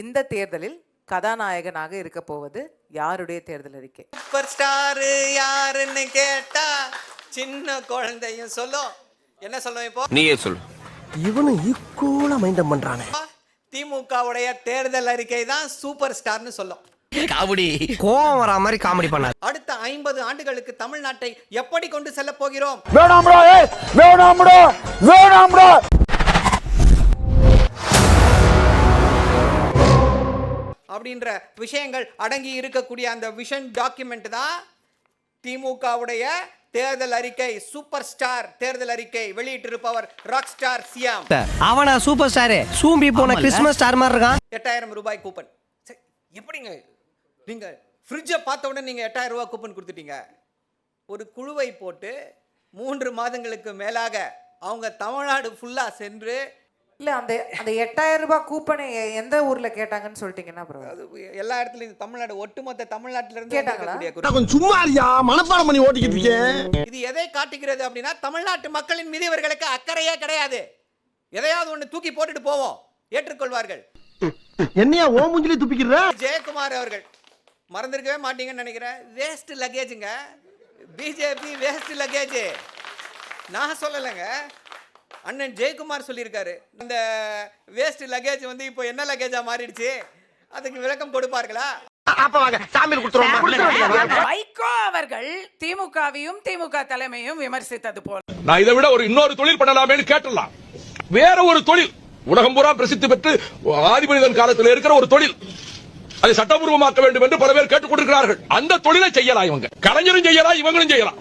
இந்த தேர்தலில் கதாநாயகனாக இருக்க போவது யாருடைய தேர்தல் அறிக்கை? சூப்பர் ஸ்டார் யாருன்னு கேட்டா சின்ன குழந்தையும் சொல்லும். என்ன சொல்லும்? இப்போ நீயே சொல்லு. இவனு ஈக்குவலா மைண்டம் பண்றானே. திமுகவுடைய தேர்தல் அறிக்கை தான் சூப்பர் ஸ்டார்னு சொல்லும். காமெடி கோவம் வர மாதிரி காமெடி பண்ணாரு. அடுத்த 50 ஆண்டுகளுக்கு தமிழ்நாட்டை எப்படி கொண்டு செல்ல போகிறோம்? வேணாம்டா, வேணாம்டா, வேணாம்டா. அப்படின்ற விஷயங்கள் அடங்கி இருக்கக்கூடிய அந்த விஷன் டாக்குமெண்ட் தான் திமுகவுடைய தேர்தல் அறிக்கை. சூப்பர் ஸ்டார் தேர்தல் அறிக்கை வெளியிட்டிருப்பவர் ராக் ஸ்டார் சிஎம். அவனா சூப்பர் ஸ்டாரே சூம்பி போன கிறிஸ்மஸ் ஸ்டார் மாதிரி இருக்கான். 8000 ரூபாய் கூப்பன். எப்படிங்க நீங்க ஃப்ரிட்ஜை பார்த்த உடனே நீங்க 8000 ரூபாய் கூப்பன் கொடுத்துட்டீங்க? ஒரு குழுவை போட்டு 3 மாதங்களுக்கு மேலாக அவங்க தமிழ்நாடு ஃபுல்லா சென்று இல்ல அந்த 8000 ரூபாய் கூப்பனை எந்த ஊர்ல கேட்டாங்கன்னு சொல்லிட்டீங்கன்னா அது எல்லா இடத்துலயும் தமிழ்நாடு ஒட்டுமொத்த தமிழ்நாட்டுல இருந்து கேட்டாங்களா? கொஞ்சம் சும்மா இருயா, மனப்பாடம் பண்ணி ஓட்டிக்கிட்டு இருக்கேன். இது எதை காட்டுகிறது அப்படின்னா தமிழ்நாட்டு மக்களின் மீது இவர்களுக்கு அக்கறையே கிடையாது. எதையாவது ஒண்ணு தூக்கி போட்டுட்டு போவோம், ஏற்றுக்கொள்வார்கள். என்னையா ஓ மூஞ்சிலே துப்பிக்கிற? ஜெயக்குமார் அவர்கள் மறந்துருக்கவே மாட்டீங்கன்னு நினைக்கிறேன். வேஸ்ட் லக்கேஜுங்க, பிஜேபி வேஸ்ட் லக்கேஜ். நான் சொல்லலைங்க, அண்ணன் ஜெயக்குமார் சொல்லியிருக்காரு. இந்த வேஸ்ட் லக்கேஜ் வந்து இப்போ என்ன லக்கேஜா மாறிடுச்சு, அதுக்கு விளக்கம் கொடுப்பார்களா? வைகோ அவர்கள் திமுகவையும் திமுக தலைமையும் விமர்சித்தது போல நான் இதை விட இன்னொரு தொழில் பண்ணலாமேன்னு கேட்டலாம். வேற ஒரு தொழில், உலகம் பூரா பிரசித்தி பெற்று ஆதிமனிதன் காலத்தில் இருக்கிற ஒரு தொழில், அதை சட்டபூர்வமாக்க வேண்டும் என்று பல பேர் கேட்டுக் கொண்டிருக்கிறார்கள். அந்த தொழிலை செய்யலாம். இவங்க கலைஞரும் செய்யலாம், இவங்களும் செய்யலாம்.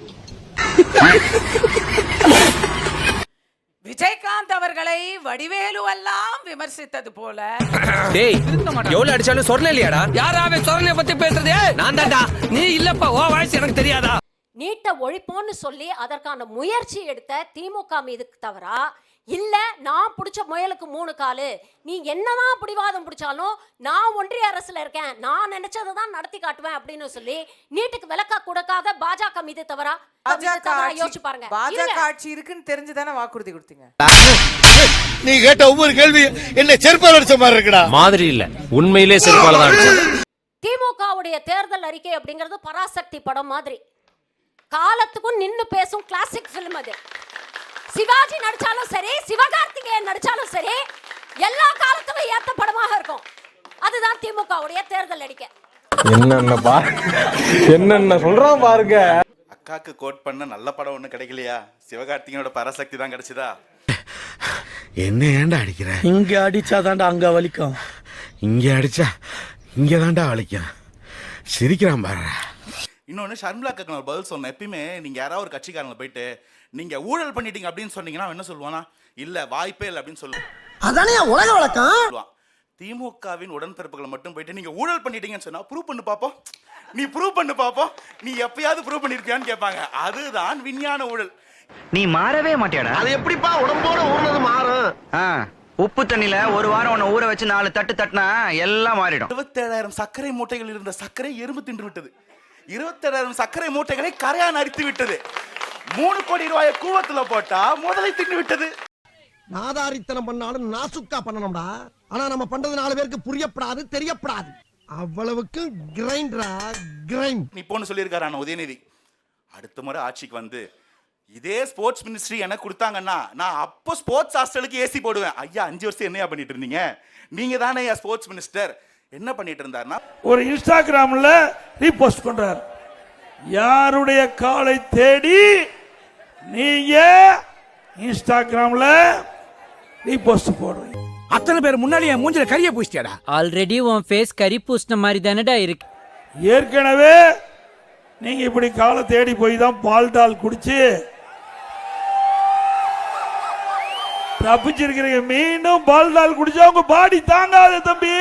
விஜயகாந்த் அவர்களை வடிவேலு எல்லாம் விமர்சித்தது போல. டேய் எவ்வளவு அடிச்சாலும் சொர்ண இல்லையாடா? யாராவே சொர்ணைய பத்தி பேசுறது? நான் தான்டா. நீ இல்லப்பா, ஓ வாய்ஸ் எனக்கு தெரியாதா? நீட்ட ஒழிப்போன்னு சொல்லி அதற்கான முயற்சி எடுத்த திமுக மீது தவறா இல்ல நான் பிடிச்ச முயலுக்கு 3 காலு, நீ என்னதான் பிடிவாதம் பிடிச்சாலும் நான் ஒன்றிய அரசுல இருக்கேன், நான் நினைச்சதை தான் நடத்தி காட்டுவேன் அப்படின்னு சொல்லி நீட்டுக்கு விலக்க கொடுக்காத பாஜக மீது தவறா? யோசிச்சு பாருங்க. பாஜக ஆட்சி இருக்குன்னு தெரிஞ்சுதானே வாக்குறுதி கொடுத்தீங்க? நீ கேட்ட ஒவ்வொரு கேள்வி என்ன செருப்பால அடிச்ச மாதிரி இருக்குடா. மாதிரி இல்ல, உண்மையிலே செருப்பால தான் அடிச்சது. திமுகவுடைய தேர்தல் அறிக்கை அப்படிங்கிறது பராசக்தி படம் மாதிரி காலத்துக்கும் நின்னு பேசும் கிளாசிக் பிலிம் அது. சிவாஜி நடிச்சாலும் சரி, சிவகார்த்திகேயன் நடிச்சாலும் சரி, எல்லா காலத்திலும் ஏத்த படமாக இருக்கும். அதுதான் திமுகவுடைய தேர்தல் அறிக்கை. என்னென்ன சொல்றான் பாருங்க. அக்காக்கு கோட் பண்ண நல்ல படம் ஒண்ணு கிடைக்கலையா? சிவகார்த்திகேயனோட பராசக்தி தான் கிடைச்சதா? என்ன ஏன்டா அடிக்கிற? இங்க அடிச்சாதான்டா அங்க வலிக்கும், இங்க அடிச்சா இங்க தான்டா வலிக்கும். சிரிக்கிறான் பாரு. இன்னொன்னு ஷர்மிளா அக்காக்கு நான் பதில் சொன்னேன். எப்பயுமே நீங்க யாராவது ஒரு கட்சிக்காரங்களை போயிட்டு நீங்க ஊழல் பண்ணிட்டீங்க அப்படின்னு சொன்னீங்கன்னா என்ன சொல்லுவானா? இல்ல வாய்ப்பே இல்லை அப்படின்னு சொல்லுவான். அதானே உலக வழக்கம். திமுகவின் உடன்பிறப்புகளை மட்டும் போயிட்டு நீங்க ஊழல் பண்ணிட்டீங்கன்னு சொன்னா ப்ரூவ் பண்ணு பாப்போம், நீ ப்ரூவ் பண்ணு பாப்போம், நீ எப்பயாவது ப்ரூவ் பண்ணிருக்கியான்னு கேட்பாங்க. அதுதான் விஞ்ஞான ஊழல். நீ மாறவே மாட்டியாடா. அது எப்படிப்பா உடம்போட ஊர்னது மாறும்? உப்பு தண்ணில ஒரு வாரம் உன்னை ஊற வச்சு 4 தட்டு தட்டினா எல்லாம் மாறிடும். 27,000 சர்க்கரை மூட்டைகள் இருந்த சர்க்கரை எறும்பு தின்று விட்டது. 27,000 சர்க்கரை மூட்டைகளை கரையான் அரித்து விட்டது. 3 கோடி ரூபாயை கூவத்துல போட்டா முதலை தின்னு விட்டது. நாதாரித்தனம் பண்ணாலும் நாசுக்கா பண்ணணும்டா. ஆனா நம்ம பண்றது 4 பேருக்கு புரியப்படாது, தெரியப்படாது. அவ்வளவுக்கு கிரைண்டரா கிரைண்ட். இப்போன்னு சொல்லியிருக்காரு உதயநிதி, அடுத்த முறை ஆட்சிக்கு வந்து இதே ஸ்போர்ட்ஸ் மினிஸ்ட்ரி எனக்கு கொடுத்தாங்கன்னா நான் அப்போ ஸ்போர்ட்ஸ் ஹாஸ்டலுக்கு ஏசி போடுவேன். ஐயா 5 வருஷம் என்னையா பண்ணிட்டு இருந்தீங்க? நீங்க தானே ஸ்போர்ட்ஸ் மினிஸ்டர். என்ன பண்ணிட்டு இருந்தாருன்னா ஒரு இன்ஸ்டாகிராம்ல ரீபோஸ்ட் பண்றார். யாருடைய காலை தேடி நீங்க இன்ஸ்டாகிராம்ல ரீபோஸ்ட் போடுறீங்க? அத்தனை பேர் முன்னாடி என் மூஞ்சில கரிய பூசிட்டியாடா. ஆல்ரெடி உன் ஃபேஸ் கரி பூசின மாதிரி தானடா இருக்கு. ஏற்கனவே நீங்க இப்படி காலை தேடி போய் தான் பால் டால் குடிச்சு தப்பிச்சிருக்கிறீங்க. மீண்டும் பால் டால் குடிச்சா உங்க பாடி தாங்காது தம்பி.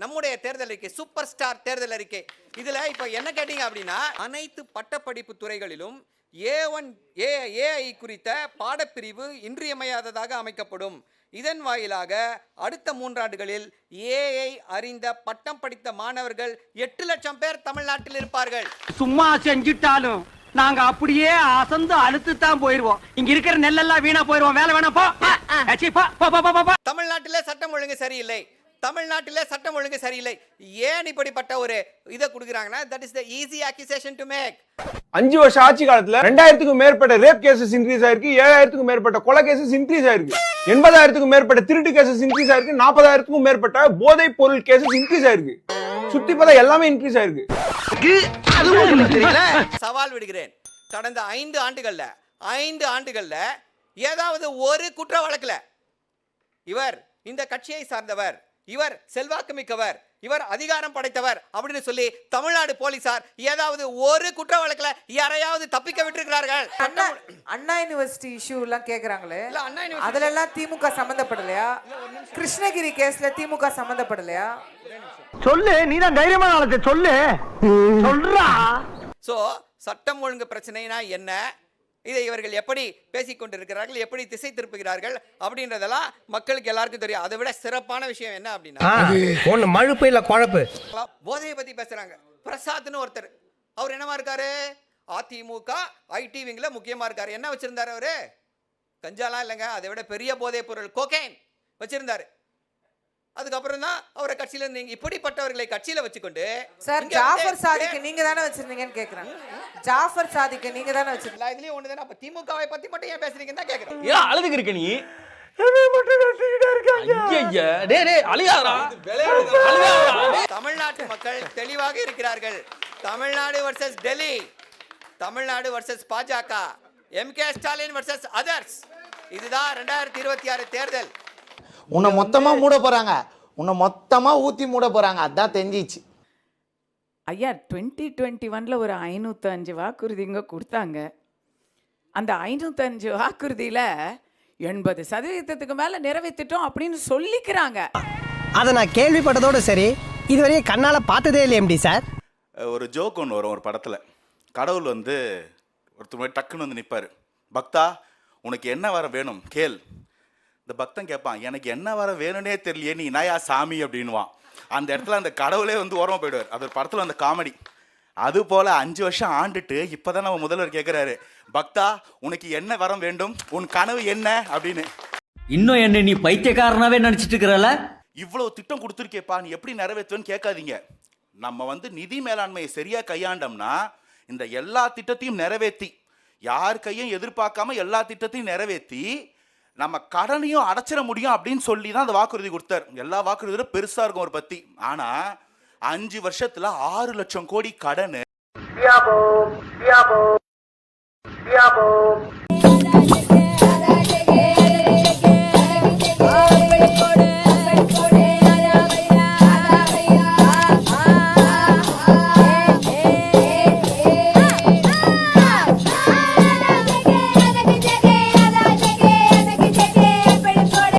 நம்முடைய தேர்தல் அறிக்கை சூப்பர் ஸ்டார் தேர்தல் அறிக்கை. இதுல இப்ப என்ன கேட்டீங்க அப்படின்னா அனைத்து பட்டப்படிப்பு துறைகளிலும் AI குறித்த பாடப்பிரிவு இன்றியமையாததாக அமைக்கப்படும். இதன் வாயிலாக அடுத்த 3 ஆண்டுகளில் AI அறிந்த பட்டம் படித்த மாணவர்கள் 8 லட்சம் பேர் தமிழ்நாட்டில் இருப்பார்கள். சும்மா செஞ்சிட்டாலும் நாங்க அப்படியே அசந்து அழுத்து தான் போயிருவோம். இங்க இருக்கிற நெல்லெல்லாம் வீணா போயிருவோம். வேலை வேணாம் போ. தமிழ்நாட்டிலே சட்டம் ஒழுங்கு சரியில்லை, தமிழ்நாட்டிலே சட்டம் ஒழுங்கு சரியில்லை. ஏன் இப்படிப்பட்ட ஒரு இதை கொடுக்குறாங்கன்னா, that is the easy accusation to make. 5 வருஷம் ஆட்சி காலத்துல 2000க்கும் மேற்பட்ட ரேப் கேசஸ் இன்க்ரீஸ் ஆயிருக்கு, 7000க்கும் மேற்பட்ட கொலை கேசஸ் இன்க்ரீஸ் ஆயிருக்கு, 80,000க்கும் மேற்பட்ட திருட்டு கேசஸ் இன்க்ரீஸ் ஆயிருக்கு, 40,000க்கும் மேற்பட்ட போதைப் பொருள் கேசஸ் இன்க்ரீஸ் ஆயிருக்கு. சுத்தி பார்த்தா எல்லாமே இன்க்ரீஸ் ஆயிருக்கு. சவால் விடுகிறேன், கடந்த 5 ஆண்டுகள்ல ஏதாவது ஒரு குற்ற வழக்குல இவர் இந்த கட்சியை சார்ந்தவர், இவர் செல்வாக்கு மிக்கவர், இவர் அதிகாரம் படைத்தவர் அப்படின்னு சொல்லி தமிழ்நாடு போலீசார் ஏதாவது ஒரு குற்ற வழக்குல யாரையாவது தப்பிக்க விட்டுருக்கிறார்கள்? அண்ணா யூனிவர்சிட்டி இஷ்யூ எல்லாம் கேக்குறாங்களே, இல்ல, அண்ணா யூனிவர்சிட்டி அதுல எல்லாம் திமுக சம்பந்தப்படலையா? கிருஷ்ணகிரி கேஸ்ல திமுக சம்பந்தப்படலையா? சொல்லு, நீதான் தைரியமான ஆளத்தை சொல்லு. சொல்றா. சோ சட்டம் ஒழுங்கு பிரச்சனைனா என்ன, இதை இவர்கள் எப்படி பேசிக் கொண்டிருக்கிறார்கள், எப்படி திசை திருப்புகிறார்கள் அப்படின்றதெல்லாம் மக்களுக்கு எல்லாருக்கும் தெரியும். அதை விட சிறப்பான விஷயம் என்ன அப்படின்னா, மழுப்பு இல்ல குழப்பு. போதையை பத்தி பேசுறாங்க. பிரசாத்னு ஒருத்தர், அவர் என்னவா இருக்காரு, அதிமுக ஐடி விங்ல முக்கியமா இருக்காரு. என்ன வச்சிருந்தாரு அவரு? கஞ்சாலாம் இல்லைங்க, அதை விட பெரிய போதைப் பொருள் கோகைன் வச்சிருந்தாரு. அதுக்கப்புறம் தான் அவரை கட்சியில நீங்க இப்படிப்பட்டவர்களை கட்சியில வச்சுக்கொண்டு சார் ஜாஃபர் சாதிக்கு நீங்க தானே வச்சிருந்தீங்கன்னு கேக்குறாங்க. ஜாஃபர் சாதிக்கு நீங்க தானே வச்சிருந்தீங்க. இதுலயும் ஒண்ணுதானே. அப்ப திமுகவை பத்தி மட்டும் ஏன் பேசுறீங்கன்னு தான் கேக்குறேன். ஏன் அழுதுக்கு இருக்க நீ? தமிழ்நாட்டு மக்கள் தெளிவாக இருக்கிறார்கள். தமிழ்நாடு வர்சஸ் டெல்லி, தமிழ்நாடு வர்சஸ் பாஜக, எம்கே ஸ்டாலின் வர்சஸ் அதர்ஸ். இதுதான் 2026 தேர்தல். உன்னை மொத்தமா மூட போறாங்க, உன்னை மொத்தமா ஊத்தி மூட போறாங்க. அதான் தெரிஞ்சிச்சு. ஐயா 2021ல ஒரு 505 வாக்குறுதிங்க கொடுத்தாங்க. அந்த 505 வாக்குறுதியில 80% மேல நிறைவேற்றிட்டோம் அப்படின்னு சொல்லிக்கிறாங்க. அதை நான் கேள்விப்பட்டதோட சரி, இதுவரையும் கண்ணால பார்த்ததே இல்லை எம்டி சார். ஒரு ஜோக் ஒன்று வரும் ஒரு படத்துல. கடவுள் வந்து ஒருத்தர் டக்குன்னு வந்து நிற்பாரு, பக்தா உனக்கு என்ன வர வேணும் கேள். இந்த பக்தன் கேட்பான், எனக்கு என்ன வர வேணும்னே தெரியலையே, நீ நயா சாமி அப்படின்வான். அந்த இடத்துல அந்த கடவுளே வந்து ஓரமா போயிடுவார். அது ஒரு படத்துல அந்த காமெடி. அது போல 5 வருஷம் ஆண்டுட்டு இப்பதான் நம்ம முதல்வர் கேட்கிறாரு, பக்தா உனக்கு என்ன வரம் வேண்டும், உன் கனவு என்ன அப்படின்னு. இன்னும் என்ன நீ பைத்தியக்காரனாவே நினைச்சிட்டு இருக்கிறல? இவ்வளவு திட்டம் கொடுத்துருக்கேப்பா, நீ எப்படி நிறைவேற்றுவேன்னு கேட்காதீங்க. நம்ம வந்து நிதி மேலாண்மையை சரியா கையாண்டோம்னா இந்த எல்லா திட்டத்தையும் நிறைவேற்றி, யார் கையும் எதிர்பார்க்காம எல்லா திட்டத்தையும் நிறைவேற்றி நம்ம கடனையும் அடைச்சிட முடியும் அப்படின்னு சொல்லி தான் அந்த வாக்குறுதி கொடுத்தார். எல்லா வாக்குறுதியும் பெருசா இருக்கும் ஒரு பத்தி. ஆனா 5 வருஷத்துல 6 லட்சம் கோடி கடன்.